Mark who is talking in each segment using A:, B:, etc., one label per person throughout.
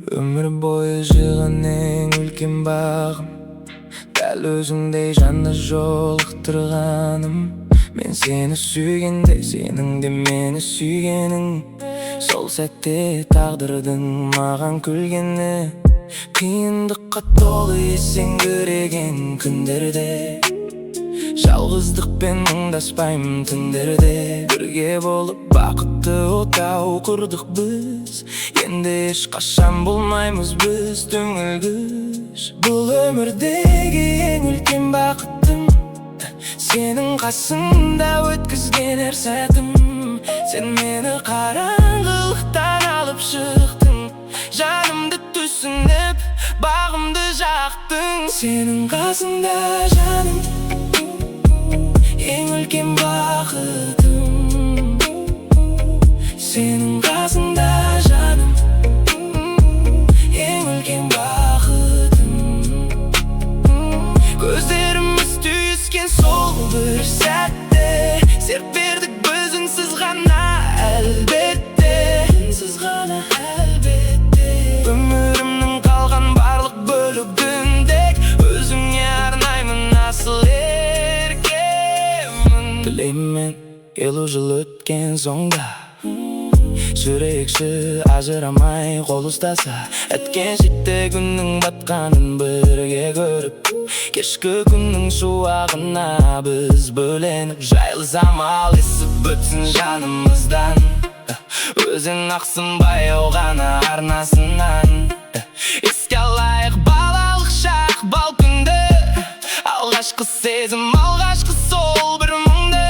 A: Өмір бойы жиған ең үлкен бағым, дәл өзіңдей жанды жолықтырғаным. Мен сені сүйгенде, сенің де мені сүйгенің, сол сәтте тағдырдың маған күлгені. Қиындыққа толы есеңгіреген күндерде, жалғыздықпен мұңдаспаймын түндерде. Бірге болып бақытты отау құрдық біз, енді ешқашан болмаймыз біз түңілгіш. Бұл өмірдегі ең үлкен бақытым, сенің қасыңда өткізген әр сәтім. Сен мені қараңғылықтан алып шықтың, жанымды түсініп, бағымды жақтың. Сенің қасыңда жаным, ең үлкен бақытым. Сенің қасыңда жаным, ең үлкен бақытым. Көздеріміз түйіскен сол бір сәтте, серт бердік біз үнсіз ғана, әлбетте, үнсіз ғана, әлбетте. Өмірімнің қалған барлық бөлігіндек өзіңе арнаймын асыл еркемін. Тілеймін елу жыл өткен соңда, жүрекші ажырамай қол ұстаса, әткеншекте күннің батқанын бірге көріп, кешкі күннің шуағына біз бөленіп, жайлы замал есіп өтсін жанымыздан. Өзің ақсын баяу ғана арнасынан, еске алайық балалық шақ, бал күнді, алғашқы сезім, алғашқы сол бір мұңды.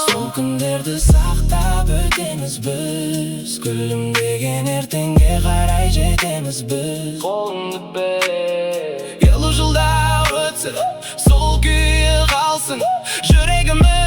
A: Сол күндерді сақтап өтеміз біз, күлімдеген ертеңге қарай жетеміз біз. Қолыңды бер, елу жылда өтсін, сол күйі қалсын жүрегіміз.